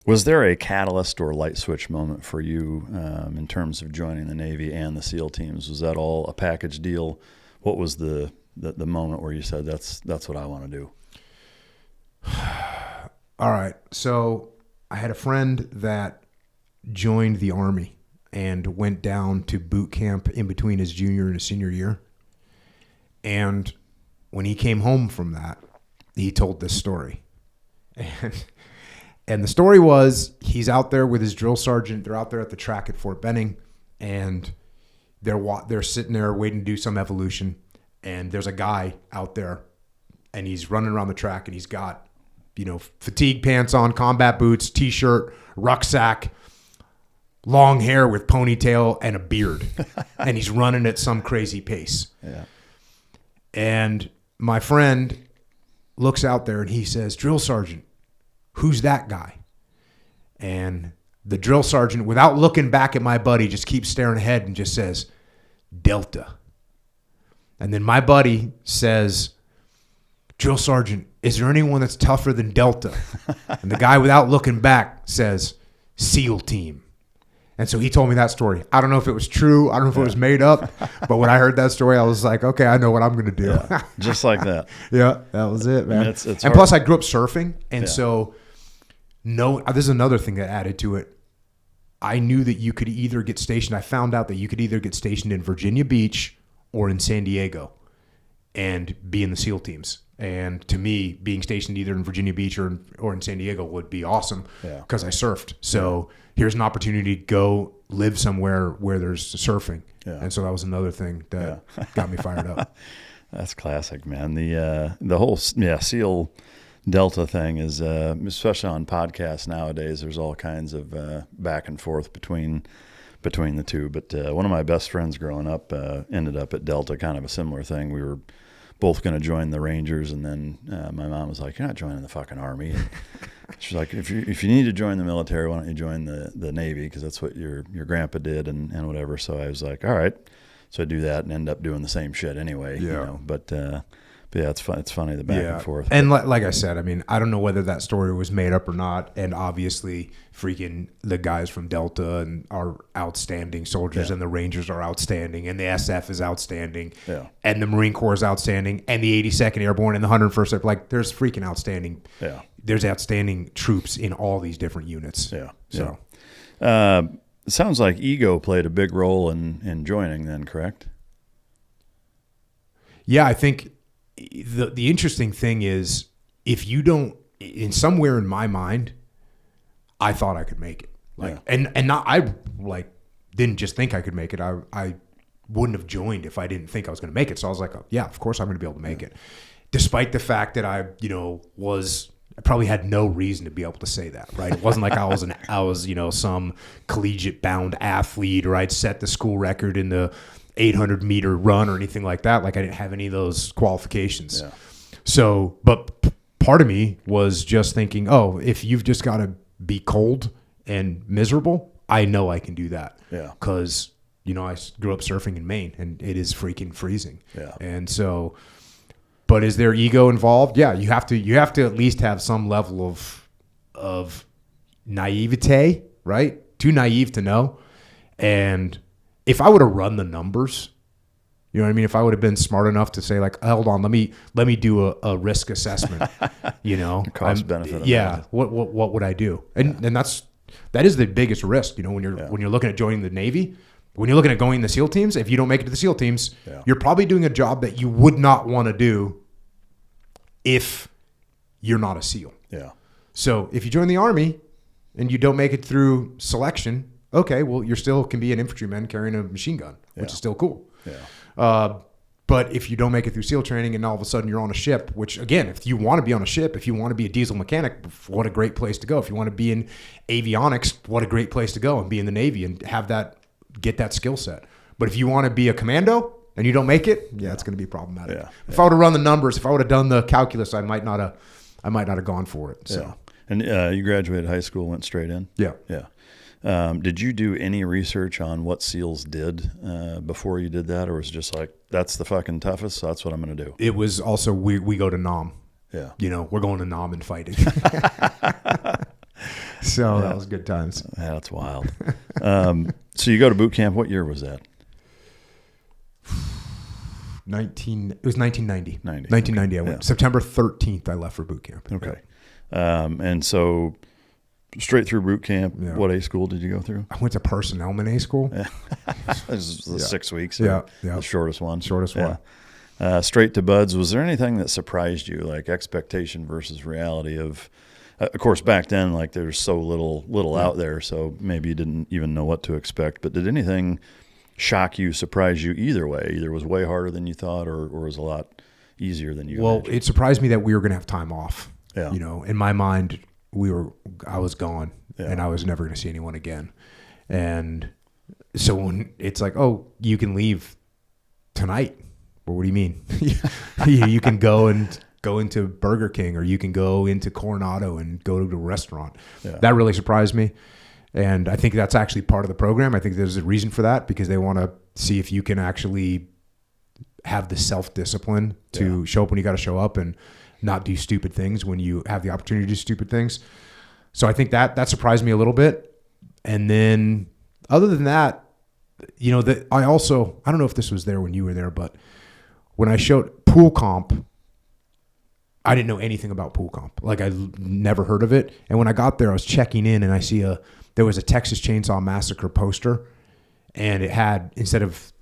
Was there a catalyst or light switch moment for you in terms of joining the Navy and the SEAL teams? Was that all a package deal? What was the moment where you said, that's what I want to do? All right. So I had a friend that joined the Army and went down to boot camp in between his junior and his senior year. And when he came home from that, he told this story. And the story was, he's out there with his drill sergeant. They're out there at the track at Fort Benning, and they're sitting there waiting to do some evolution. And there's a guy out there, and he's running around the track, and he's got, fatigue pants on, combat boots, t-shirt, rucksack, long hair with ponytail, and a beard. And he's running at some crazy pace. Yeah. And my friend looks out there and he says, "Drill sergeant, who's that guy?" And the drill sergeant, without looking back at my buddy, just keeps staring ahead and just says, "Delta." And then my buddy says, "Drill sergeant, is there anyone that's tougher than Delta?" And the guy, without looking back, says, "SEAL team." And so he told me that story. I don't know if it was true. I don't know if it was made up. But when I heard that story, I was like, okay, I know what I'm going to do. Yeah, just like that. Yeah, that was it, man. It's and hard. plus, I grew up surfing. And so this is another thing that added to it. I knew that you could either get stationed. I found out that you could either get stationed in Virginia Beach or in San Diego and be in the SEAL teams. And to me, being stationed either in Virginia Beach or in San Diego would be awesome because I surfed. So here's an opportunity to go live somewhere where there's surfing. Yeah. And so that was another thing that got me fired up. That's classic, man. The whole SEAL Delta thing is, especially on podcasts nowadays, there's all kinds of back and forth between the two. But one of my best friends growing up ended up at Delta, kind of a similar thing. We were both going to join the Rangers, and then my mom was like, "You're not joining the fucking Army." And she's like, if you need to join the military, why don't you join the Navy, because that's what your grandpa did and whatever. So I was like, all right. So I do that and end up doing the same shit anyway. Yeah. But yeah, it's fun. It's funny, the back and forth. And like I said, I mean, I don't know whether that story was made up or not. And obviously, freaking the guys from Delta and are outstanding soldiers, and the Rangers are outstanding, and the SF is outstanding, and the Marine Corps is outstanding, and the 82nd Airborne and the 101st. Like, there's freaking outstanding. Yeah. There's outstanding troops in all these different units. Yeah. So, it sounds like ego played a big role in joining. Then, correct? Yeah, I think. The interesting thing is, if you don't, in somewhere in my mind, I thought I could make it. And not, I didn't just think I could make it. I wouldn't have joined if I didn't think I was going to make it. So I was like, yeah, of course I'm going to be able to make it. Despite the fact that I probably had no reason to be able to say that, right? It wasn't like I was some collegiate bound athlete, or I'd set the school record in the 800 meter run or anything like that. Like, I didn't have any of those qualifications. Yeah. So, but part of me was just thinking, oh, if you've just got to be cold and miserable, I know I can do that. Yeah. Because, I grew up surfing in Maine, and it is freaking freezing. Yeah. And so, but is there ego involved? Yeah. You have to at least have some level of naivete, right? Too naive to know. And if I would have run the numbers, you know what I mean? If I would have been smart enough to say, like, hold on, let me do a risk assessment, cost benefit. Yeah. What would I do? And that is the biggest risk, when you're looking at joining the Navy, when you're looking at going to the SEAL teams. If you don't make it to the SEAL teams, you're probably doing a job that you would not want to do if you're not a SEAL. Yeah. So if you join the Army and you don't make it through selection, okay, well, you still can be an infantryman carrying a machine gun, which is still cool. Yeah. But if you don't make it through SEAL training and all of a sudden you're on a ship, which, again, if you want to be on a ship, if you want to be a diesel mechanic, what a great place to go. If you want to be in avionics, what a great place to go and be in the Navy and get that skill set. But if you want to be a commando and you don't make it, it's going to be problematic. Yeah. If I would have run the numbers, if I would have done the calculus, I might not have gone for it. So. And you graduated high school, went straight in? Yeah. Yeah. Did you do any research on what SEALs did before you did that, or was it just like, that's the fucking toughest, so that's what I'm going to do? It was also, we go to Nam. Yeah. We're going to Nam and fighting. So that was good times. Yeah, that's wild. So you go to boot camp. What year was that? It was 1990. 1990 Okay. I went. September 13th I left for boot camp. Okay. And so straight through boot camp, what A school did you go through? I went to Personnelman A school. Yeah. This was 6 weeks. Yeah. The shortest one. One. Straight to buds. Was there anything that surprised you, like expectation versus reality of course, back then, like there's so little out there, so maybe you didn't even know what to expect. But did anything shock you, surprise you either way? Either was way harder than you thought or was a lot easier than you imagined? It surprised me that we were going to have time off. Yeah. In my mind, I was gone and I was never going to see anyone again. And so when it's like, oh, you can leave tonight. Well, what do you mean? You can go into Burger King, or you can go into Coronado and go to a restaurant. Yeah. That really surprised me. And I think that's actually part of the program. I think there's a reason for that, because they want to see if you can actually have the self-discipline to show up when you got to show up and not do stupid things when you have the opportunity to do stupid things. So I think that surprised me a little bit. And then other than that, I don't know if this was there when you were there, but when I showed pool comp, I didn't know anything about pool comp. Like, I never heard of it. And when I got there, I was checking in and I see there was a Texas Chainsaw Massacre poster, and it had, instead of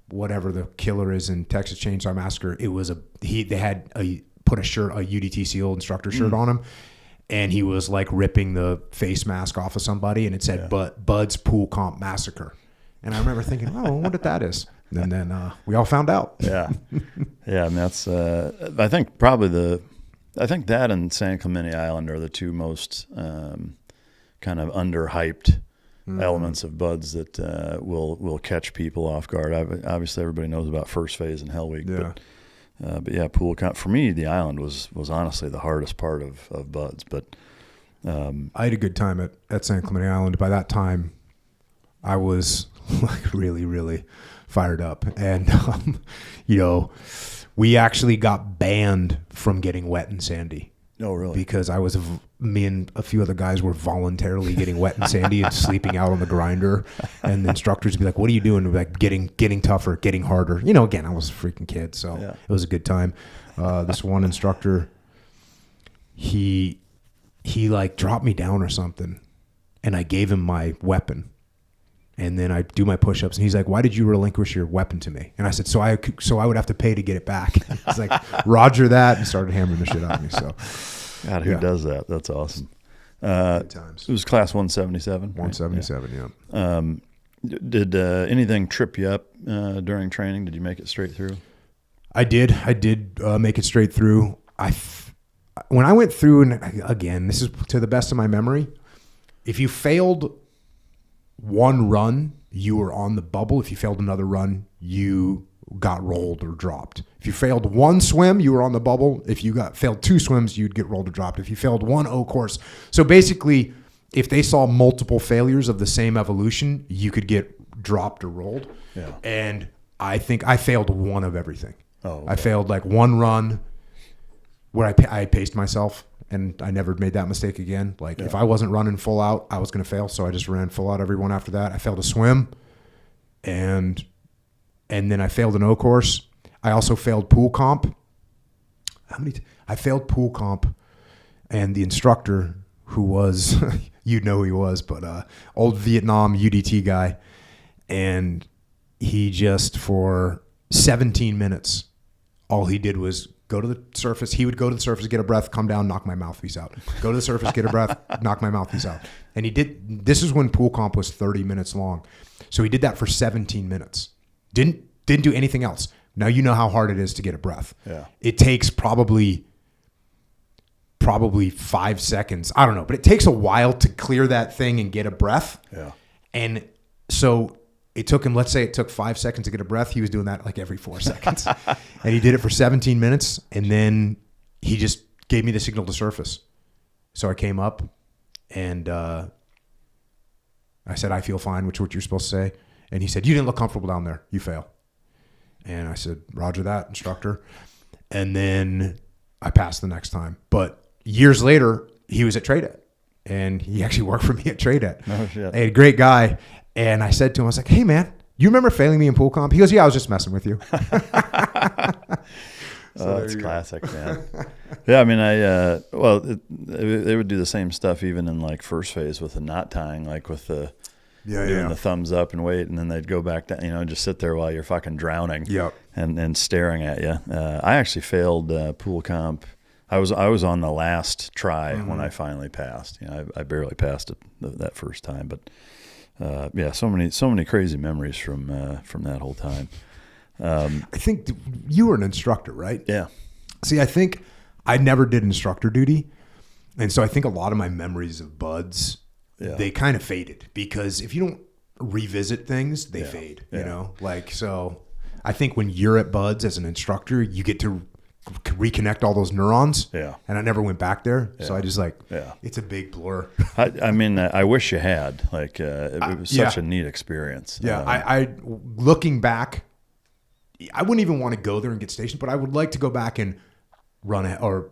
whatever the killer is in Texas Chainsaw Massacre, it was they had put a UDT SEAL instructor shirt on him, and he was like ripping the face mask off of somebody, and it said Bud's Pool Comp Massacre. And I remember thinking, oh, I wonder what that is. And then we all found out. Yeah. Yeah. And that's, I think that and San Clemente Island are the two most kind of underhyped elements of buds that will catch people off guard. Obviously, everybody knows about First Phase and Hell Week, but yeah, pool comp. For me, the island was honestly the hardest part of buds. But I had a good time at San Clemente Island. By that time, I was like really, really fired up, and we actually got banned from getting wet and sandy. Oh, really? Because me and a few other guys were voluntarily getting wet and sandy and sleeping out on the grinder, and the instructors would be like, "What are you doing?" We'd be like, getting tougher, getting harder. Again, I was a freaking kid, so it was a good time. This one instructor, he like dropped me down or something, and I gave him my weapon. And then I do my push-ups, and he's like, "Why did you relinquish your weapon to me?" And I said, "So I would have to pay to get it back." He's like, "Roger that," and started hammering the shit out of me. So, God, who does that? That's awesome. Good times. It was class 177. 177, yeah. Did anything trip you up during training? Did you make it straight through? I did make it straight through. When I went through, and again, this is to the best of my memory, if you failed one run, you were on the bubble. If you failed another run, you got rolled or dropped. If you failed one swim, you were on the bubble. If you failed two swims, you'd get rolled or dropped. If you failed one O course. So basically, if they saw multiple failures of the same evolution, you could get dropped or rolled. Yeah. And I think I failed one of everything. Oh, okay. I failed like one run where I paced myself. And I never made that mistake again. Like, if I wasn't running full out, I was going to fail. So I just ran full out every one after that. I failed a swim. And then I failed an O course. I also failed pool comp. I failed pool comp. And the instructor, who was, you'd know who he was, but old Vietnam UDT guy. And he just, for 17 minutes, all he did was go to the surface. He would go to the surface, get a breath, come down, knock my mouthpiece out. Go to the surface, get a breath, knock my mouthpiece out. And he did. This is when pool comp was 30 minutes long. So he did that for 17 minutes. Didn't do anything else. Now you know how hard it is to get a breath. Yeah. It takes probably 5 seconds. I don't know, but it takes a while to clear that thing and get a breath. Yeah. And so it took him, let's say it took 5 seconds to get a breath. He was doing that like every 4 seconds. And he did it for 17 minutes. And then he just gave me the signal to surface. So I came up and I said, "I feel fine," which is what you're supposed to say. And he said, "You didn't look comfortable down there. You fail." And I said, "Roger that, instructor." And then I passed the next time. But years later, he was at TRADET. and he actually worked for me at TradeNet. Oh, shit. A great guy. And I said to him, I was like, hey, man, you remember failing me in pool comp? He goes, yeah, I was just messing with you. Oh, that's classic, man. Yeah, I mean, they would do the same stuff even in like first phase with the knot tying, like with the doing the thumbs up and wait, and then they'd go back down, just sit there while you're fucking drowning and staring at you. I actually failed pool comp. I was on the last try when I finally passed. I barely passed it that first time, but so many crazy memories from that whole time. I think you were an instructor, right? Yeah. See, I think I never did instructor duty. And so I think a lot of my memories of buds, they kind of faded, because if you don't revisit things, they fade, so I think when you're at buds as an instructor, you get to reconnect all those neurons. Yeah. And I never went back there. Yeah. So I just it's a big blur. I mean, I wish you had, it was such a neat experience. Yeah. I looking back, I wouldn't even want to go there and get stationed, but I would like to go back and run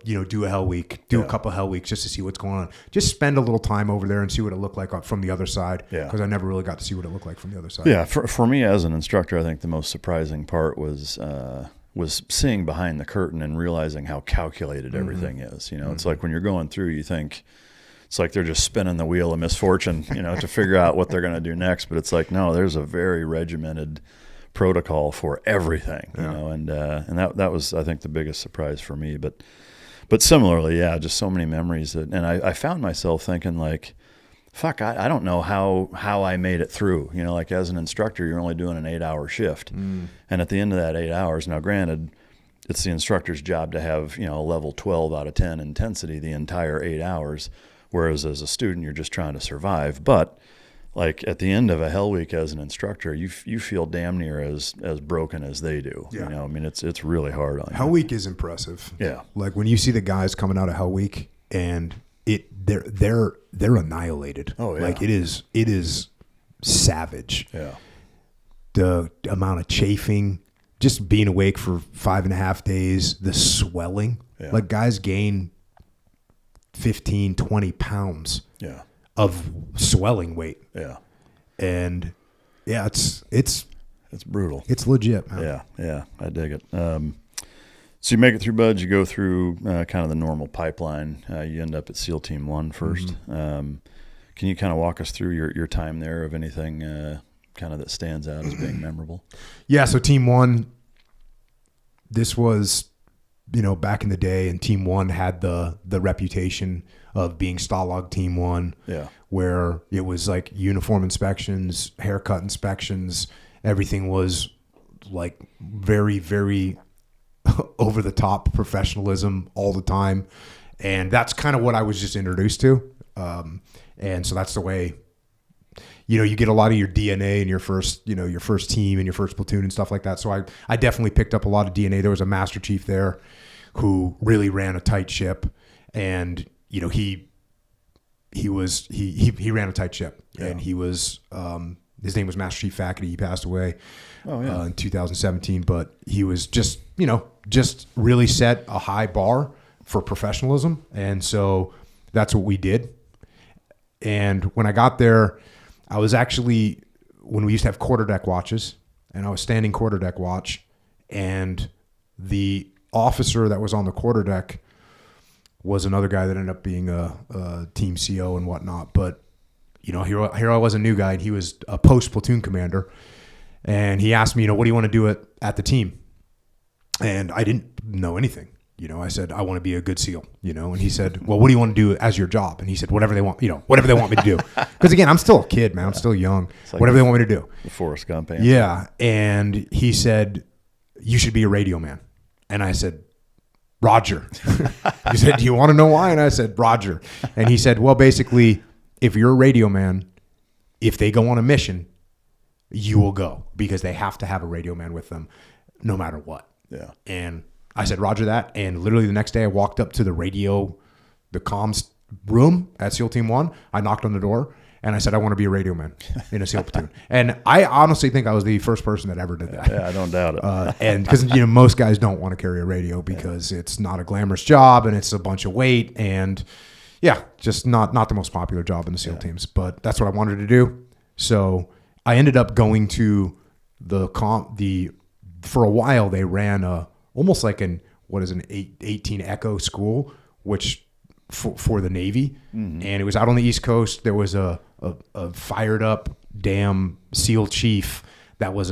do a hell week, a couple hell weeks just to see what's going on. Just spend a little time over there and see what it looked like from the other side. Yeah. Because I never really got to see what it looked like from the other side. Yeah. For me as an instructor, I think the most surprising part was seeing behind the curtain and realizing how calculated everything is. It's like when you're going through, you think it's like they're just spinning the wheel of misfortune, to figure out what they're going to do next. But it's like, no, there's a very regimented protocol for everything, and that was, I think, the biggest surprise for me. But similarly, just so many memories and I found myself thinking like, fuck, I don't know how I made it through. Like as an instructor, you're only doing an 8-hour shift, and at the end of that 8 hours, now granted, it's the instructor's job to have a level 12 out of 10 intensity the entire 8 hours, whereas as a student, you're just trying to survive, but like at the end of a hell week as an instructor, you feel damn near as broken as they do. I mean, it's really hard on you. Hell week is impressive. Yeah. Like when you see the guys coming out of hell week and they're annihilated. Oh yeah. Like it is savage. Yeah. The amount of chafing, just being awake for 5.5 days, the swelling. Yeah. Like guys gain 15, 20 pounds. Yeah. Of swelling weight. Yeah. And it's brutal. It's legit, man. Yeah, I dig it. So you make it through buds, you go through kind of the normal pipeline. You end up at SEAL Team 1 first. Mm-hmm. Can you kind of walk us through your time there, of anything kind of that stands out as being memorable? Yeah, so Team 1, this was, back in the day, and Team 1 had the reputation of being Stalag Team 1, where it was like uniform inspections, haircut inspections, everything was like very, very over the top professionalism all the time. And that's kind of what I was just introduced to. And so that's the way, you get a lot of your DNA in your first team and your first platoon and stuff like that. So I definitely picked up a lot of DNA. There was a Master Chief there who really ran a tight ship, and he ran a tight ship, and he was his name was Master Chief Faculty. He passed away in 2017, but he was just really set a high bar for professionalism, and so that's what we did. And when I got there, I was actually, when we used to have quarterdeck watches, and I was standing quarterdeck watch, and the officer that was on the quarterdeck was another guy that ended up being a team CO and whatnot. But, here I was, a new guy, and he was a post platoon commander. And he asked me, what do you want to do at the team? And I didn't know anything. I said, I want to be a good SEAL, and he said, well, what do you want to do as your job? And he said, whatever they want, whatever they want me to do. Because again, I'm still a kid, man. I'm still young. Like whatever they want me to do. The Forrest Gump answer. Yeah. And he said, you should be a radio man. And I said, Roger. He said, do you want to know why? And I said, Roger. And he said, well, basically, if you're a radio man, if they go on a mission, you will go, because they have to have a radio man with them no matter what. Yeah. And I said, Roger that. And literally the next day I walked up to the comms room at SEAL Team 1. I knocked on the door and I said, I want to be a radio man in a SEAL platoon. And I honestly think I was the first person that ever did that. Yeah, I don't doubt it. And because, most guys don't want to carry a radio because it's not a glamorous job and it's a bunch of weight. And, Yeah, just not the most popular job in the SEAL teams, but that's what I wanted to do. So I ended up going to for a while they ran almost like an 18 Echo school, which for the Navy, and it was out on the East Coast. There was a fired up damn SEAL chief that was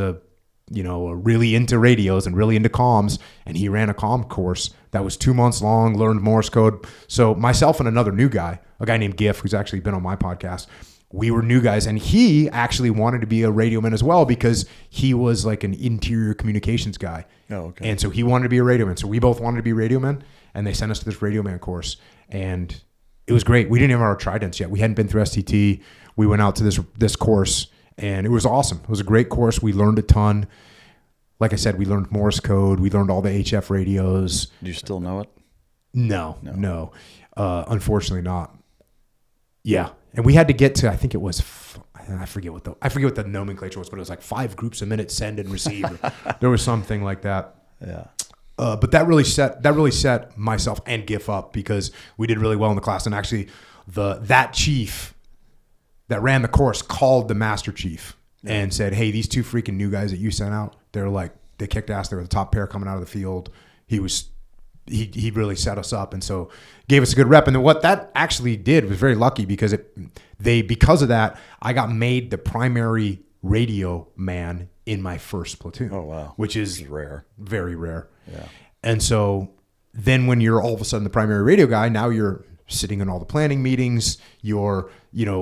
really into radios and really into comms, and he ran a comm course that was 2 months long, learned Morse code. So myself and another new guy, a guy named Giff, who's actually been on my podcast, we were new guys, and he actually wanted to be a radioman as well because he was like an interior communications guy. Oh, okay. And so he wanted to be a radioman. So we both wanted to be radiomen, and they sent us to this radioman course, and it was great. We didn't have our tridents yet. We hadn't been through STT. We went out to this course, and it was awesome. It was a great course. We learned a ton. Like I said, we learned Morse code. We learned all the HF radios. Do you still know it? No. Unfortunately not. Yeah. And we had to get to, I think it was, I forget what the nomenclature was, but it was like 5 groups a minute, send and receive. There was something like that. Yeah. But that really set myself and GIF up because we did really well in the class. And actually that chief that ran the course called the master chief and said, hey, these 2 freaking new guys that you sent out, they kicked ass. They were the top pair coming out of the field. He really set us up, and so gave us a good rep. And then what that actually did was very lucky because because of that, I got made the primary radio man in my first platoon. Oh wow, which is rare, very rare. Yeah. And so then when you're all of a sudden the primary radio guy, now you're sitting in all the planning meetings, you're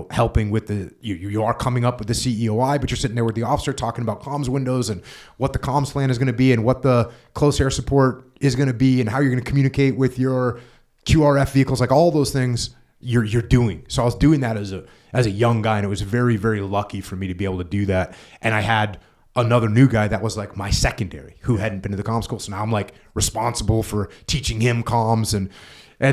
helping with you are coming up with the CEOI, but you're sitting there with the officer talking about comms windows and what the comms plan is going to be and what the close air support is going to be and how you're going to communicate with your QRF vehicles, like all those things you're doing. So I was doing that as a young guy, and it was very, very lucky for me to be able to do that. And I had another new guy that was like my secondary who hadn't been to the comm school. So now I'm like responsible for teaching him comms, and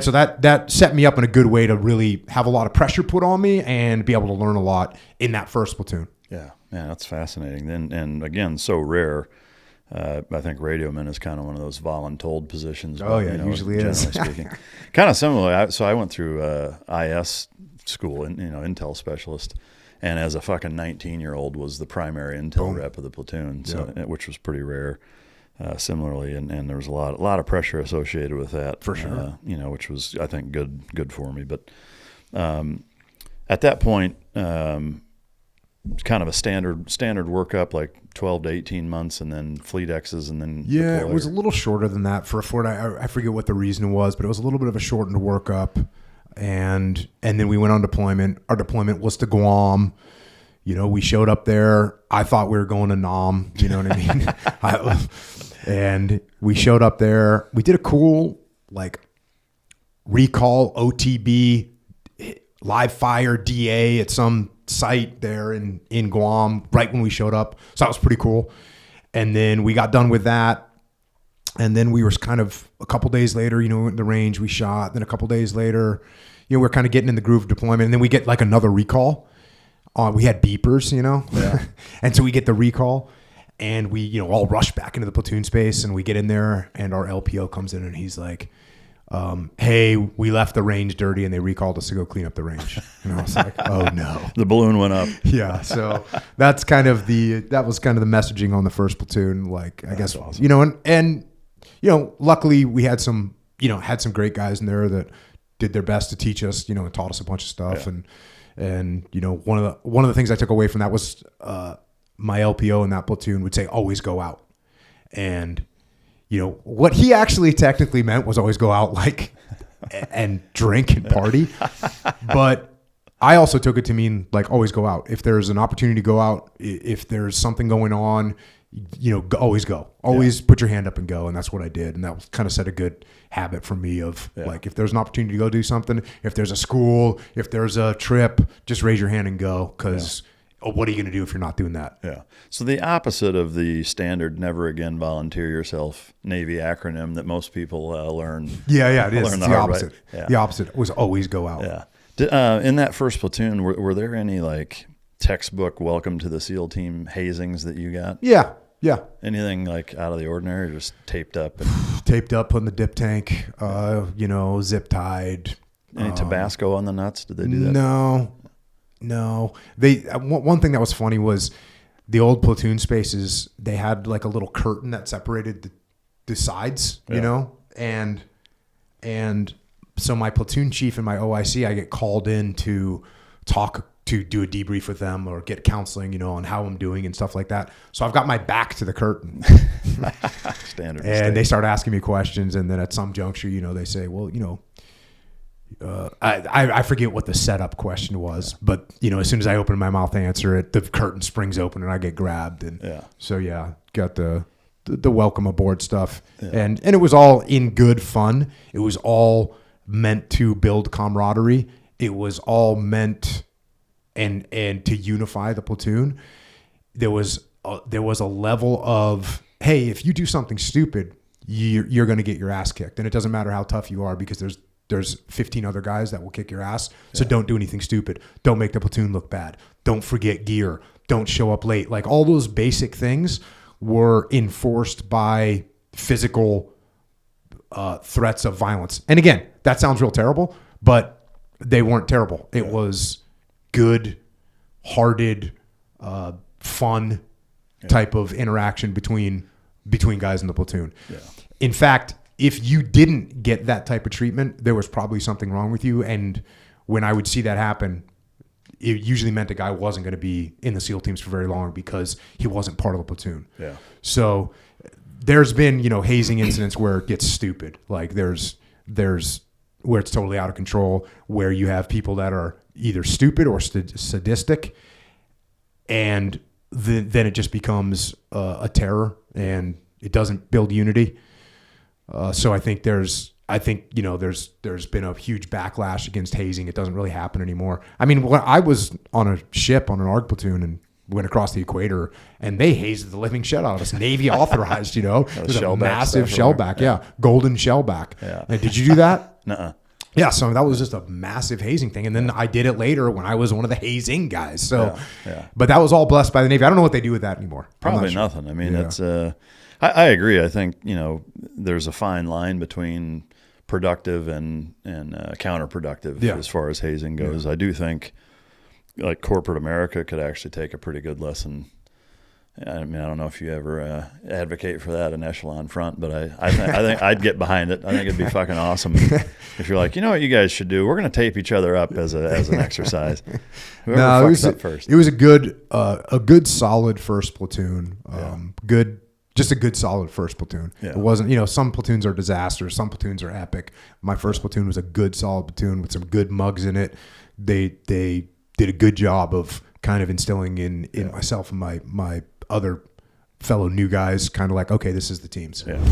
so that set me up in a good way to really have a lot of pressure put on me and be able to learn a lot in that first platoon. Yeah, that's fascinating. And again, so rare. I think radioman is kind of one of those voluntold positions. Oh, yeah, usually is. Generally speaking. Kind of similar. So I went through IS school, Intel specialist, and as a fucking 19-year-old was the primary Intel rep of the platoon, which was pretty rare. Similarly, and there was a lot of pressure associated with that, for sure. Which was, I think, good for me. But at that point, it's kind of a standard workup, like 12 to 18 months, and then fleet X's, and then it was a little shorter than that for a Ford. I forget what the reason was, but it was a little bit of a shortened workup, and then we went on deployment. Our deployment was to Guam. We showed up there. I thought we were going to Nam. You know what I mean? And we showed up there. We did a cool recall OTB live fire DA at some site there in Guam right when we showed up. So that was pretty cool. And then we got done with that. And then we were kind of a couple days later, we went in the range, we shot. Then a couple days later, we're kind of getting in the groove of deployment. And then we get like another recall. We had beepers, Yeah. And so we get the recall. And we, all rush back into the platoon space, and we get in there, and our LPO comes in, and he's like, hey, we left the range dirty, and they recalled us to go clean up the range. And I was like, oh, no. The balloon went up. Yeah, so that was kind of the messaging on the first platoon, I guess, awesome. And luckily we had some great guys in there that did their best to teach us, and taught us a bunch of stuff. Yeah. And one of the things I took away from that was my LPO in that platoon would say, always go out. And, what he actually technically meant was always go out and drink and party. But I also took it to mean always go out. If there's an opportunity to go out, if there's something going on, always go. Always put your hand up and go. And that's what I did. And that was kind of set a good habit for me of if there's an opportunity to go do something, if there's a school, if there's a trip, just raise your hand and go. Because what are you going to do if you're not doing that? Yeah. So the opposite of the standard "never again volunteer yourself" Navy acronym that most people learn. Yeah, it is. It's the opposite. Right? Yeah. The opposite was always go out. Yeah. In that first platoon, were there any textbook "Welcome to the SEAL Team" hazings that you got? Yeah. Anything out of the ordinary, or just taped up? Taped up, put in the dip tank. Zip tied. Any Tabasco on the nuts? Did they do that? No. They one thing that was funny was the old platoon spaces. They had like a little curtain that separated the sides, you know, and so my platoon chief and my OIC, I get called in to do a debrief with them or get counseling, you know, on how I'm doing and stuff like that. So I've got my back to the curtain. Standard. And they start asking me questions, and then at some juncture, you know, they say, well, you know, I forget what the setup question was, but you know, as soon as I open my mouth to answer it, the curtain springs open and I get grabbed. And so got the welcome aboard stuff, and it was all in good fun. It was all meant to build camaraderie. It was all meant and to unify the platoon. There was a level of, hey, if you do something stupid, you're going to get your ass kicked, and it doesn't matter how tough you are because there's 15 other guys that will kick your ass. So don't do anything stupid. Don't make the platoon look bad. Don't forget gear. Don't show up late. Like all those basic things were enforced by physical threats of violence. And again, that sounds real terrible, but they weren't terrible. It was good-hearted, fun type of interaction between guys in the platoon. Yeah. In fact, if you didn't get that type of treatment, there was probably something wrong with you. And when I would see that happen, it usually meant a guy wasn't going to be in the SEAL teams for very long because he wasn't part of the platoon. Yeah. So there's been, you know, hazing incidents where it gets stupid. Like there's where it's totally out of control, where you have people that are either stupid or sadistic, and then it just becomes a terror, and it doesn't build unity. So I think you know, there's been a huge backlash against hazing. It doesn't really happen anymore. I mean, when I was on a ship on an ARG platoon and went across the equator, and they hazed the living shit out of us. Navy authorized, you know, it was a massive shellback, golden shellback. Yeah. And did you do that? Nuh-uh. Yeah, so that was just a massive hazing thing. And then I did it later when I was one of the hazing guys. So, but that was all blessed by the Navy. I don't know what they do with that anymore. Probably nothing. I mean, it's I agree. I think, you know, there's a fine line between productive and counterproductive as far as hazing goes. I do think like corporate America could actually take a pretty good lesson. I mean, I don't know if you ever advocate for that in echelon front, but I think I'd get behind it. I think it'd be fucking awesome if you're like, you know what you guys should do? We're going to tape each other up as an exercise. Whoever fucks up first. It was a good solid first platoon. Just a good solid first platoon. Yeah. It wasn't, you know, some platoons are disasters, some platoons are epic. My first platoon was a good solid platoon with some good mugs in it. They did a good job of kind of instilling in myself and my other fellow new guys, kind of like, okay, this is the teams. Yeah.